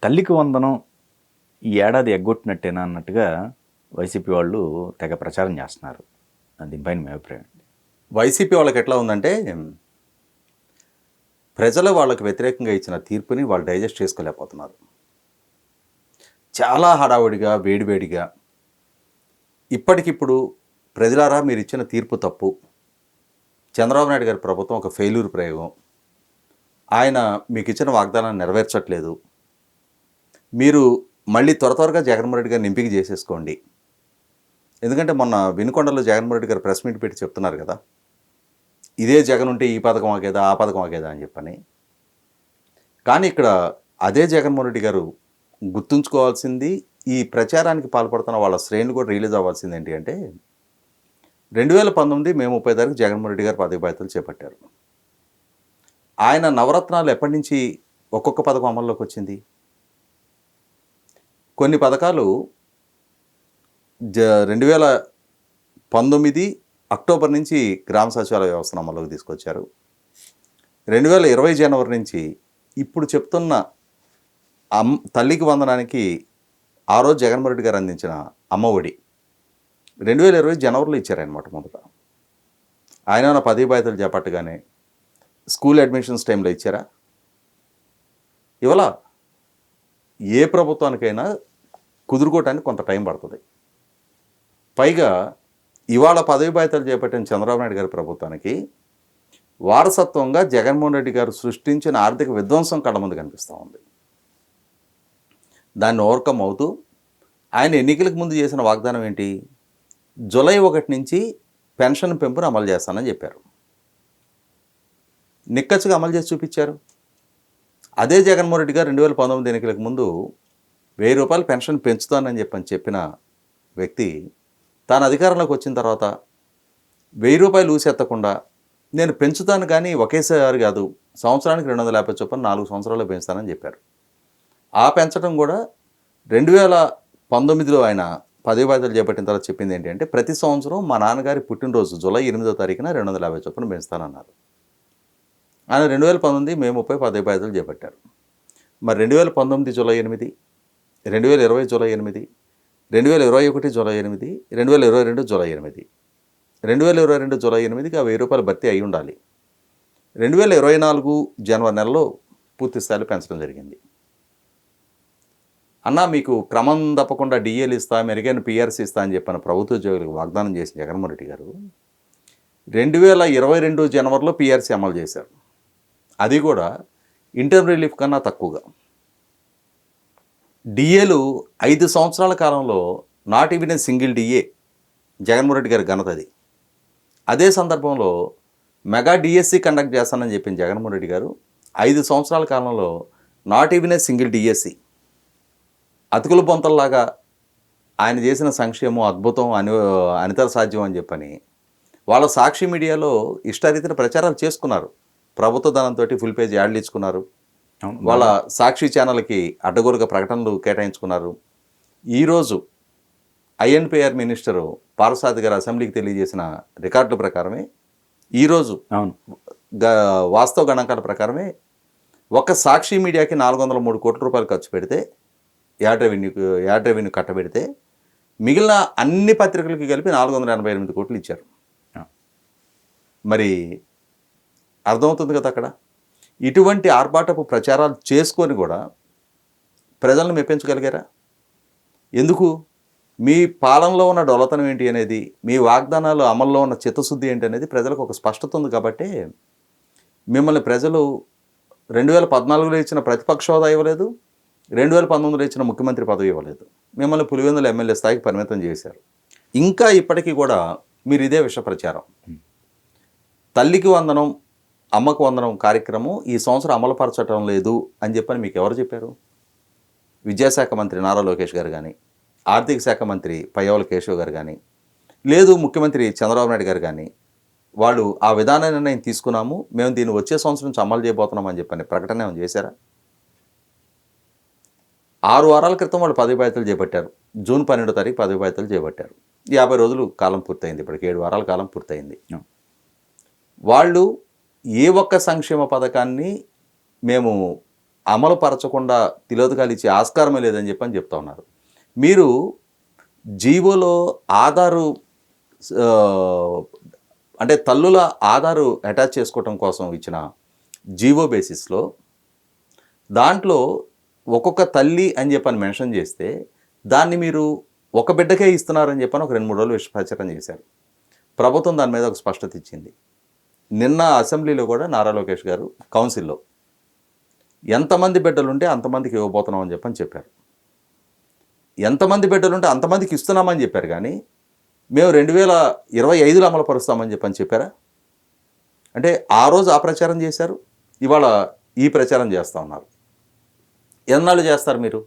తల్లికి వందనం ఈ ఏడాది ఎగ్గొట్టినట్టేనా అన్నట్టుగా వైసీపీ వాళ్ళు తెగ ప్రచారం చేస్తున్నారు. దీనిపైన మీ అభిప్రాయం ఏంటి? వైసీపీ వాళ్ళకి ఎట్లా ఉందంటే, ప్రజలు వాళ్ళకి వ్యతిరేకంగా ఇచ్చిన తీర్పుని వాళ్ళు డైజెస్ట్ చేసుకోలేకపోతున్నారు. చాలా హడావుడిగా, వేడివేడిగా ఇప్పటికిప్పుడు ప్రజలారా మీరు ఇచ్చిన తీర్పు తప్పు, చంద్రబాబు నాయుడు గారి ప్రభుత్వం ఒక ఫెయిల్యూర్ ప్రయోగం, ఆయన మీకు ఇచ్చిన వాగ్దానాన్ని నెరవేర్చట్లేదు, మీరు మళ్ళీ త్వరగా జగన్మోహన్ రెడ్డి గారిని ఎంపిక చేసేసుకోండి. ఎందుకంటే మొన్న వినుకొండలో జగన్మోహన్ రెడ్డి గారు ప్రెస్ మీట్ పెట్టి చెప్తున్నారు కదా, ఇదే జగన్ ఉంటే ఈ పథకం ఆగేదా ఆ పథకం ఆగేదా అని చెప్పని. కానీ ఇక్కడ అదే జగన్మోహన్ రెడ్డి గారు గుర్తుంచుకోవాల్సింది, ఈ ప్రచారానికి పాల్పడుతున్న వాళ్ళ శ్రేణులు కూడా రిలీజ్ అవ్వాల్సింది ఏంటి అంటే, 2019 మే 30 తారీఖు జగన్మోహన్ రెడ్డి గారు పదవి బాధ్యతలు చేపట్టారు. ఆయన నవరత్నాలు ఎప్పటి నుంచి ఒక్కొక్క పథకం అమల్లోకి వచ్చింది? కొన్ని పథకాలు 2019 అక్టోబర్ నుంచి గ్రామ సచివాలయ వ్యవస్థను అమల్లోకి తీసుకొచ్చారు. 2020 జనవరి నుంచి ఇప్పుడు చెప్తున్న తల్లికి వందనానికి ఆ రోజు జగన్మోహన్ రెడ్డి గారు అందించిన అమ్మఒడి 2020 జనవరిలో ఇచ్చారనమాట. మొదట ఆయన పదవి బాధ్యతలు చేపట్టగానే స్కూల్ అడ్మిషన్స్ టైంలో ఇచ్చారా? ఇవాళ ఏ ప్రభుత్వానికైనా కుదురుకోవటానికి కొంత టైం పడుతుంది. పైగా ఇవాళ పదవి బాధ్యతలు చేపట్టిన చంద్రబాబు నాయుడు గారి ప్రభుత్వానికి వారసత్వంగా జగన్మోహన్ రెడ్డి గారు సృష్టించిన ఆర్థిక విధ్వంసం కళ్ళ ముందు కనిపిస్తూ ఉంది. దాన్ని ఓవర్కమ్ అవుతూ ఆయన ఎన్నికలకు ముందు చేసిన వాగ్దానం ఏంటి? జూలై 1 నుంచి పెన్షన్ పెంపును అమలు చేస్తానని చెప్పారు. నిక్కచ్చిగా అమలు చేసి చూపించారు. అదే జగన్మోహన్ రెడ్డి గారు 2019 ఎన్నికలకు ముందు 1000 రూపాయలు పెన్షన్ పెంచుతానని చెప్పిన వ్యక్తి తాను అధికారంలోకి వచ్చిన తర్వాత 1000 రూపాయలు ఊసెత్తకుండా నేను పెంచుతాను కానీ ఒకేసారి కాదు, సంవత్సరానికి 250 చొప్పున 4 సంవత్సరాలు పెంచుతానని చెప్పారు. ఆ పెంచడం కూడా 2019లో ఆయన పదవి బాధ్యతలు చేపట్టిన తర్వాత చెప్పింది ఏంటి అంటే, ప్రతి సంవత్సరం మా నాన్నగారి పుట్టినరోజు జూలై 8వ తారీఖున 250 చొప్పున పెంచుతానన్నారు. ఆయన 2019 మే 30 పదవి బాధ్యతలు చేపట్టారు. మరి 2019 July 8, 2020 July 8, 2021 July 8, 2022 July 8, 2022 July 8కి ఆ 1000 రూపాయలు భర్తీ అయి ఉండాలి. 2024 జనవరి నెలలో పూర్తి స్థాయిలో పెంచడం జరిగింది. అన్నా మీకు క్రమం తప్పకుండా డిఏలు ఇస్తా, మెరుగైన పిఆర్సీ ఇస్తా అని చెప్పిన ప్రభుత్వ ఉద్యోగులకు వాగ్దానం చేసిన జగన్మోహన్ రెడ్డి గారు 2022 జనవరిలో పిఆర్సీ అమలు చేశారు. అది కూడా ఇంటర్మ్ రిలీఫ్ కన్నా తక్కువగా. డిఏలు 5 సంవత్సరాల కాలంలో not even a single DA Jaganmohan Reddy గారి ఘనత అది. అదే సందర్భంలో మెగా డిఎస్సి కండక్ట్ చేస్తానని చెప్పిన జగన్మోహన్ రెడ్డి గారు 5 సంవత్సరాల కాలంలో not even a single DSC. అతుకుల బొంతల్లాగా ఆయన చేసిన సంక్షేమం అద్భుతం, అనితర సాధ్యం అని చెప్పని వాళ్ళ సాక్షి మీడియాలో ఇష్టారీతిన ప్రచారాలు చేసుకున్నారు. ప్రభుత్వ ధనంతో ఫుల్ పేజ్ యాడ్లు ఇచ్చుకున్నారు. వాళ్ళ సాక్షి ఛానల్కి అడ్డగోలుగా ప్రకటనలు కేటాయించుకున్నారు. ఈరోజు ఐఎన్పిఆర్ మినిస్టరు పార్సాది గారు అసెంబ్లీకి తెలియజేసిన రికార్డుల ప్రకారమే, ఈరోజు వాస్తవ గణాంకాల ప్రకారమే ఒక సాక్షి మీడియాకి 403 కోట్ల రూపాయలు ఖర్చు పెడితే, యాడ్ రెవెన్యూ కట్టబెడితే, మిగిలిన అన్ని పత్రికలకి కలిపి 488 కోట్లు ఇచ్చారు. మరి అర్థమవుతుంది కదా అక్కడ. ఇటువంటి ఆర్భాటపు ప్రచారాలు చేసుకొని కూడా ప్రజలను మెప్పించగలిగారా? ఎందుకు? మీ పాలనలో ఉన్న డొలతనం ఏంటి అనేది, మీ వాగ్దానాలు అమల్లో ఉన్న చిత్తశుద్ధి ఏంటి అనేది ప్రజలకు ఒక స్పష్టత ఉంది. కాబట్టి మిమ్మల్ని ప్రజలు 2014లో ఇచ్చిన ప్రతిపక్ష హోదా ఇవ్వలేదు, 2019లో ఇచ్చిన ముఖ్యమంత్రి పదవి ఇవ్వలేదు, మిమ్మల్ని పులివెందుల ఎమ్మెల్యే స్థాయికి పరిమితం చేశారు. ఇంకా ఇప్పటికీ కూడా మీరు ఇదే విష ప్రచారం. తల్లికి వందనం, అమ్మకు వందనం కార్యక్రమం ఈ సంవత్సరం అమలుపరచడం లేదు అని చెప్పని మీకు ఎవరు చెప్పారు? విద్యాశాఖ మంత్రి నారా లోకేష్ గారు కానీ, ఆర్థిక శాఖ మంత్రి పయ్యావుల కేశవ్ గారు కానీ, లేదు ముఖ్యమంత్రి చంద్రబాబు నాయుడు గారు కానీ, వాళ్ళు ఆ విధాన నిర్ణయం తీసుకున్నాము, మేము దీన్ని వచ్చే సంవత్సరం నుంచి అమలు చేయబోతున్నాం అని చెప్పని ప్రకటన ఏమైనా చేశారా? 6 వారాల క్రితం వాళ్ళు పదవి బాధ్యతలు చేపట్టారు. జూన్ 12వ తారీఖు పదవి బాధ్యతలు చేపట్టారు. 50 రోజులు కాలం పూర్తయింది. ఇప్పటికి 7 వారాల కాలం పూర్తయింది. వాళ్ళు ఏ ఒక్క సంక్షేమ పథకాన్ని మేము అమలు పరచకుండా తిలోదకాలు ఇచ్చే ఆస్కారమే లేదని చెప్తా ఉన్నారు. మీరు జీవోలో ఆధారు ఆ, అంటే తల్లుల ఆధారు అటాచ్ చేసుకోవటం కోసం ఇచ్చిన జీవో బేసిస్లో దాంట్లో ఒక్కొక్క తల్లి అని చెప్పని మెన్షన్ చేస్తే దాన్ని మీరు ఒక బిడ్డకే ఇస్తున్నారని చెప్పని ఒక 2-3 రోజులు ప్రచారం చేశారు. ప్రభుత్వం దాని మీద ఒక స్పష్టత ఇచ్చింది. నిన్న అసెంబ్లీలో కూడా నారా లోకేష్ గారు కౌన్సిల్లో ఎంతమంది బిడ్డలు ఉంటే అంతమందికి ఇవ్వబోతున్నాం అని చెప్పారు. ఎంతమంది బిడ్డలు ఉంటే అంతమందికి ఇస్తున్నామని చెప్పారు, కానీ మేము 2025లో అమలు పరుస్తామని చెప్పారా? అంటే ఆ రోజు ఆ ప్రచారం చేశారు, ఇవాళ ఈ ప్రచారం చేస్తూ ఉన్నారు. ఎన్నాళ్ళు చేస్తారు మీరు?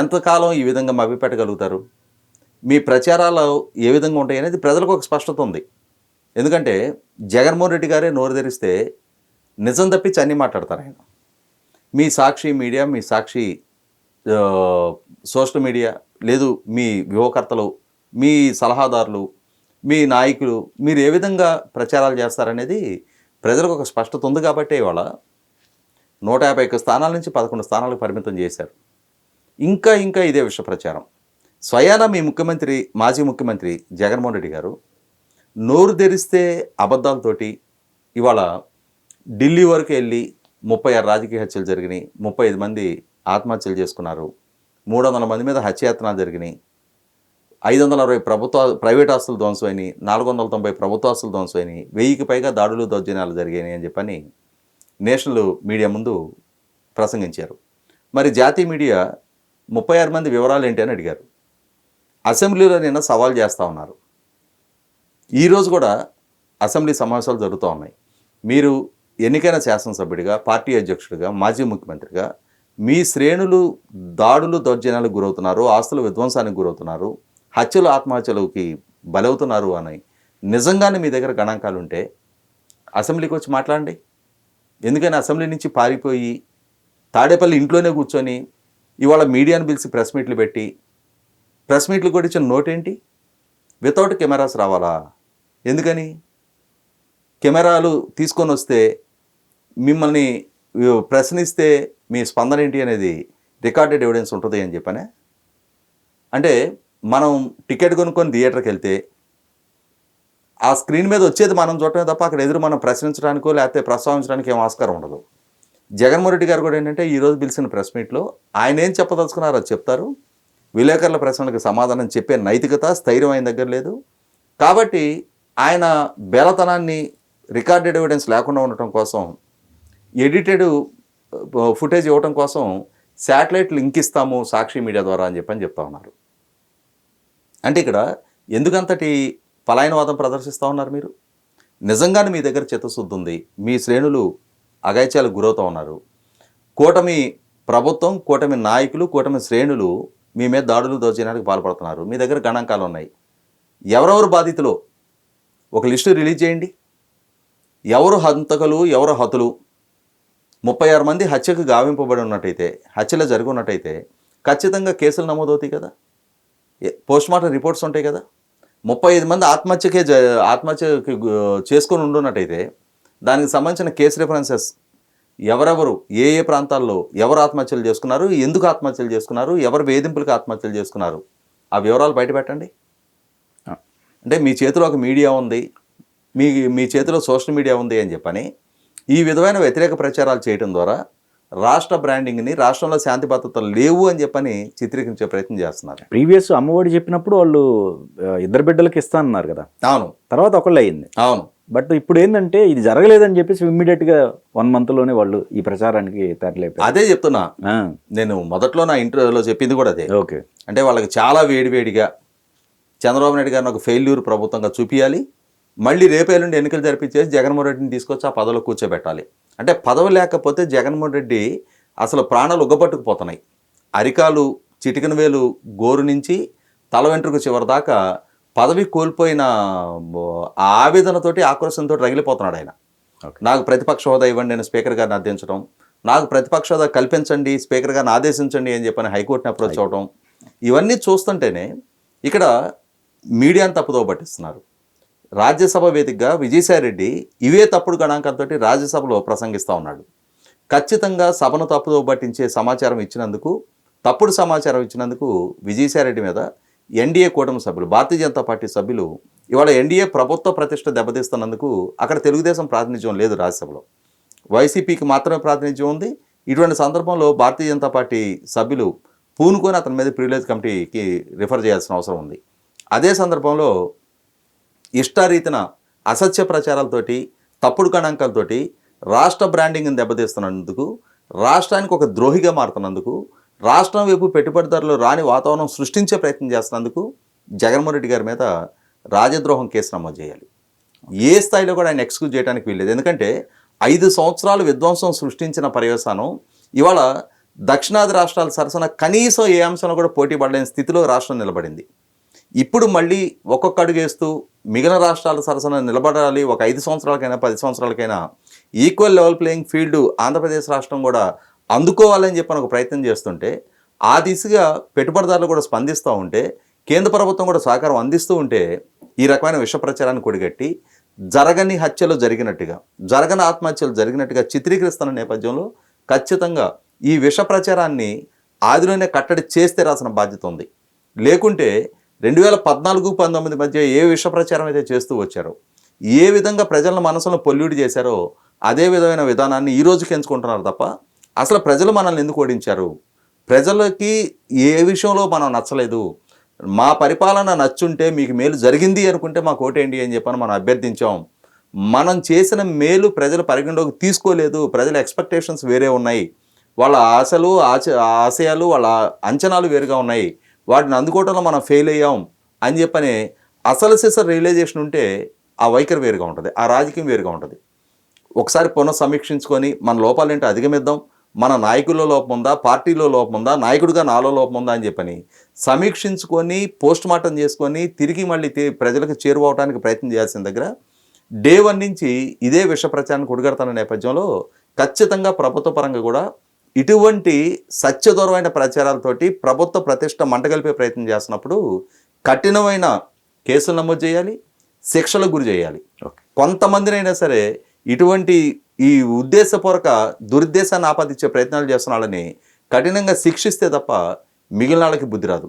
ఎంతకాలం ఈ విధంగా మభ్యపెట్టగలుగుతారు? మీ ప్రచారాలు ఏ విధంగా ఉంటాయి అనేది ప్రజలకు ఒక స్పష్టత ఉంది. ఎందుకంటే జగన్మోహన్ రెడ్డి గారే నోరు తెరిస్తే నిజం తప్పించి అన్నీ మాట్లాడతారు ఆయన. మీ సాక్షి మీడియా, మీ సాక్షి సోషల్ మీడియా, లేదు మీ వ్యూహకర్తలు, మీ సలహాదారులు, మీ నాయకులు, మీరు ఏ విధంగా ప్రచారాలు చేస్తారనేది ప్రజలకు ఒక స్పష్టత ఉంది. కాబట్టి ఇవాళ 151 స్థానాల నుంచి 11 స్థానాలకు పరిమితం చేశారు. ఇంకా ఇదే విషయ ప్రచారం. స్వయాన మీ ముఖ్యమంత్రి, మాజీ ముఖ్యమంత్రి జగన్మోహన్ రెడ్డి గారు నోరు తెరిస్తే అబద్ధాలతోటి ఇవాళ ఢిల్లీ వరకు వెళ్ళి 36 రాజకీయ హత్యలు జరిగినాయి, 35 మంది ఆత్మహత్యలు చేసుకున్నారు, 300 మంది మీద హత్యాయత్నాలు జరిగినాయి, 560 ప్రైవేట్ ఆస్తులు ధ్వంసమైనాయి, 490 ప్రభుత్వ ఆస్తులు ధ్వంసమైనాయి, 1000కి పైగా దాడులు దౌర్జన్యాలు జరిగాయి అని చెప్పని నేషనల్ మీడియా ముందు ప్రసంగించారు. మరి జాతీయ మీడియా 36 మంది వివరాలు ఏంటి అని అడిగారు. అసెంబ్లీలో నిన్న సవాల్ చేస్తూ ఉన్నారు. ఈరోజు కూడా అసెంబ్లీ సమావేశాలు జరుగుతూ ఉన్నాయి. మీరు ఎన్నికైన శాసనసభ్యుడిగా, పార్టీ అధ్యక్షుడిగా, మాజీ ముఖ్యమంత్రిగా మీ శ్రేణులు దాడులు దౌర్జన్యాలకు గురవుతున్నారు, ఆస్తుల విధ్వంసానికి గురవుతున్నారు, హత్యలు ఆత్మహత్యలకి బలవుతున్నారు అని నిజంగానే మీ దగ్గర గణాంకాలు ఉంటే అసెంబ్లీకి వచ్చి మాట్లాడండి. ఎందుకని అసెంబ్లీ నుంచి పారిపోయి తాడేపల్లి ఇంట్లోనే కూర్చొని ఇవాళ మీడియాను పిలిచి ప్రెస్ మీట్లు పెట్టి ప్రెస్ మీట్లు కూడా ఇచ్చిన నోటేంటి? వితౌట్ కెమెరాస్ రావాలా? ఎందుకని? కెమెరాలు తీసుకొని వస్తే మిమ్మల్ని ప్రశ్నిస్తే మీ స్పందన ఏంటి అనేది రికార్డెడ్ ఎవిడెన్స్ ఉంటుంది అని చెప్పనే. అంటే మనం టికెట్ కొనుక్కొని థియేటర్కి వెళ్తే ఆ స్క్రీన్ మీద వచ్చేది మనం చూడటమే తప్ప అక్కడ ఎదురు మనం ప్రశ్నించడానికో లేకపోతే ప్రస్తావించడానికి ఏం ఆస్కారం ఉండదు. జగన్మోహన్ రెడ్డి గారు కూడా ఏంటంటే ఈరోజు పిలిచిన ప్రెస్ మీట్లో ఆయన ఏం చెప్పదలుచుకున్నారో అది చెప్తారు. విలేకరుల ప్రశ్నలకు సమాధానం చెప్పే నైతికత, స్థైర్యం ఆయన దగ్గర లేదు. కాబట్టి ఆయన బేలతనాన్ని రికార్డెడ్ ఎవిడెన్స్ లేకుండా ఉండటం కోసం, ఎడిటెడ్ ఫుటేజ్ ఇవ్వటం కోసం శాటిలైట్ లింక్ ఇస్తాము సాక్షి మీడియా ద్వారా అని చెప్తా ఉన్నారు. అంటే ఇక్కడ ఎందుకంతటి పలాయనవాదం ప్రదర్శిస్తూ ఉన్నారు మీరు? నిజంగానే మీ దగ్గర చిత్తశుద్ధి ఉంది, మీ శ్రేణులు అఘాయిత్యాలకు గురవుతూ ఉన్నారు, కూటమి ప్రభుత్వం, కూటమి నాయకులు, కూటమి శ్రేణులు మీ మీద దాడులు దౌర్జన్యానికి పాల్పడుతున్నారు, మీ దగ్గర గణాంకాలు ఉన్నాయి, ఎవరెవరు బాధితులు ఒక లిస్టు రిలీజ్ చేయండి. ఎవరు హంతకులు, ఎవరు హతులు? 36 మంది హత్యకు గావింపబడి ఉన్నట్టయితే, హత్యలు జరిగి ఉన్నట్టయితే ఖచ్చితంగా కేసులు నమోదవుతాయి కదా, పోస్ట్మార్టం రిపోర్ట్స్ ఉంటాయి కదా. 35 మంది ఆత్మహత్య చేసుకొని ఉండున్నట్టయితే దానికి సంబంధించిన కేసు రిఫరెన్సెస్, ఎవరెవరు ఏ ప్రాంతాల్లో ఎవరు ఆత్మహత్యలు చేసుకున్నారు, ఎందుకు ఆత్మహత్యలు చేసుకున్నారు, ఎవరు వేధింపులకు ఆత్మహత్యలు చేసుకున్నారు, ఆ వివరాలు బయట పెట్టండి. అంటే మీ చేతిలో ఒక మీడియా ఉంది, మీ చేతిలో సోషల్ మీడియా ఉంది అని చెప్పని ఈ విధమైన వ్యతిరేక ప్రచారాలు చేయడం ద్వారా రాష్ట్ర బ్రాండింగ్ని, రాష్ట్రంలో శాంతి భద్రతలు లేవు అని చెప్పని చిత్రీకరించే ప్రయత్నం చేస్తున్నారు. ప్రీవియస్ అమ్మఒడి చెప్పినప్పుడు వాళ్ళు 2 బిడ్డలకి ఇస్తా అన్నారు కదా, అవును, తర్వాత ఒకళ్ళు అయ్యింది. అవును. బట్ ఇప్పుడు ఏంటంటే ఇది జరగలేదని చెప్పేసి ఇమ్మీడియట్గా 1 మంత్లోనే వాళ్ళు ఈ ప్రచారానికి తరలిపోయారు. అదే చెప్తున్నా నేను మొదట్లో నా ఇంటర్వ్యూలో చెప్పింది కూడా అదే. ఓకే, అంటే వాళ్ళకి చాలా వేడివేడిగా చంద్రబాబు నాయుడు గారిని ఒక ఫెయిల్యూర్ ప్రభుత్వంగా చూపించాలి, మళ్ళీ రేపేళ్ళుండి ఎన్నికలు జరిపించేసి జగన్మోహన్ రెడ్డిని తీసుకొచ్చి ఆ పదవిలో కూర్చోబెట్టాలి. అంటే పదవి లేకపోతే జగన్మోహన్ రెడ్డి అసలు ప్రాణాలు ఉగ్గపట్టుకుపోతున్నాయి. అరికాలు, చిటికెన వేలు గోరు నుంచి తల వెంట్రుక చివరి దాకా పదవి కోల్పోయిన ఆవేదనతోటి, ఆక్రోశంతో రగిలిపోతున్నాడు ఆయన. నాకు ప్రతిపక్ష హోదా ఇవ్వండి, నేను స్పీకర్ గారిని అర్థించడం, నాకు ప్రతిపక్ష హోదా కల్పించండి, స్పీకర్ గారిని ఆదేశించండి అని చెప్పని హైకోర్టుని అప్రోచ్ అవ్వడం, ఇవన్నీ చూస్తుంటేనే ఇక్కడ మీడియాను తప్పుదో పట్టిస్తున్నారు. రాజ్యసభ వేదికగా విజయసాయిరెడ్డి ఇవే తప్పుడు గణాంకాలతో రాజ్యసభలో ప్రసంగిస్తూ ఉన్నాడు. ఖచ్చితంగా సభను తప్పుదో పట్టించే సమాచారం ఇచ్చినందుకు, తప్పుడు సమాచారం ఇచ్చినందుకు విజయసాయిరెడ్డి మీద ఎన్డీఏ కూటమి సభ్యులు, భారతీయ జనతా పార్టీ సభ్యులు ఇవాళ ఎన్డీఏ ప్రభుత్వ ప్రతిష్ట దెబ్బతీస్తున్నందుకు అక్కడ తెలుగుదేశం ప్రాతినిధ్యం లేదు రాజ్యసభలో, వైసీపీకి మాత్రమే ప్రాతినిధ్యం ఉంది. ఇటువంటి సందర్భంలో భారతీయ జనతా పార్టీ సభ్యులు పూనుకొని అతని మీద ప్రివిలేజ్ కమిటీకి రిఫర్ చేయాల్సిన అవసరం ఉంది. అదే సందర్భంలో ఇష్టారీతిన అసత్య ప్రచారాలతోటి, తప్పుడు గణాంకాలతోటి రాష్ట్ర బ్రాండింగ్ని దెబ్బతీస్తున్నందుకు, రాష్ట్రానికి ఒక ద్రోహిగా మారుతున్నందుకు, రాష్ట్రం వైపు పెట్టుబడిదారులు రాని వాతావరణం సృష్టించే ప్రయత్నం చేస్తున్నందుకు జగన్మోహన్ రెడ్డి గారి మీద రాజద్రోహం కేసు నమోదు చేయాలి. ఏ స్థాయిలో కూడా ఆయన ఎక్స్క్యూజ్ చేయడానికి వీల్లేదు. ఎందుకంటే 5 సంవత్సరాలు విధ్వంసం సృష్టించిన పర్యవసానం ఇవాళ దక్షిణాది రాష్ట్రాల సరసన కనీసం ఏ అంశంలో కూడా పోటీ పడలేని స్థితిలో రాష్ట్రం నిలబడింది. ఇప్పుడు మళ్ళీ ఒక్కొక్క అడుగు వేస్తూ మిగిలిన రాష్ట్రాల సరసన నిలబడాలి, ఒక 5 సంవత్సరాలకైనా 10 సంవత్సరాలకైనా equal level playing field Andhra Pradesh రాష్ట్రం కూడా అందుకోవాలని చెప్పని ఒక ప్రయత్నం చేస్తుంటే, ఆ దిశగా పెట్టుబడిదారులు కూడా స్పందిస్తూ ఉంటే, కేంద్ర ప్రభుత్వం కూడా సహకారం అందిస్తూ ఉంటే, ఈ రకమైన విష ప్రచారాన్ని కొడిగట్టి జరగని హత్యలు జరిగినట్టుగా, జరగని ఆత్మహత్యలు జరిగినట్టుగా చిత్రీకరిస్తున్న నేపథ్యంలో ఖచ్చితంగా ఈ విష ప్రచారాన్ని ఆదిలోనే కట్టడి చేస్తే రాసిన బాధ్యత ఉంది. లేకుంటే 2014-19 మధ్య ఏ విష ప్రచారం అయితే చేస్తూ వచ్చారో, ఏ విధంగా ప్రజల మనసులను పొల్యూట్ చేశారో అదే విధమైన విధానాన్ని ఈ రోజుకి ఎంచుకుంటున్నారు తప్ప, అసలు ప్రజలు మనల్ని ఎందుకు ఓడించారు, ప్రజలకి ఏ విషయంలో మనం నచ్చలేదు, మా పరిపాలన నచ్చుంటే మీకు మేలు జరిగింది అనుకుంటే మాకు ఓటేయండి అని చెప్పని మనం అభ్యర్థించాం. మనం చేసిన మేలు ప్రజలు పరిగణలోకి తీసుకోలేదు, ప్రజల ఎక్స్పెక్టేషన్స్ వేరే ఉన్నాయి, వాళ్ళ ఆశలు ఆశయాలు వాళ్ళ అంచనాలు వేరుగా ఉన్నాయి, వాటిని అందుకోవడంలో మనం ఫెయిల్ అయ్యాం అని చెప్పని అసలు సిసర్ రియలైజేషన్ ఉంటే ఆ వైఖరి వేరుగా ఉంటుంది, ఆ రాజకీయం వేరుగా ఉంటుంది. ఒకసారి పునఃసమీక్షించుకొని మన లోపాలేంటో అధిగమిద్దాం, మన నాయకుల్లో లోపం ఉందా, పార్టీలో లోపం ఉందా, నాయకుడిగా నాలో లోపం ఉందా అని చెప్పని సమీక్షించుకొని పోస్ట్ మార్టం చేసుకొని తిరిగి మళ్ళీ ప్రజలకు చేరువవడానికి ప్రయత్నం చేయాల్సిన దగ్గర డే 1 నుంచి ఇదే విష ప్రచారాన్ని కొడిగడుతున్న నేపథ్యంలో ఖచ్చితంగా ప్రభుత్వ పరంగా కూడా ఇటువంటి సత్యదూరమైన ప్రచారాలతోటి ప్రభుత్వ ప్రతిష్ట మంటగలిపే ప్రయత్నం చేస్తున్నప్పుడు కఠినమైన కేసులు నమోదు చేయాలి, శిక్షలకు గురి చేయాలి. కొంతమందినైనా సరే ఇటువంటి ఈ ఉద్దేశపూర్వక దురుద్దేశాన్ని ఆపాదించే ప్రయత్నాలు చేస్తున్న వాళ్ళని కఠినంగా శిక్షిస్తే తప్ప మిగిలిన వాళ్ళకి బుద్ధి రాదు.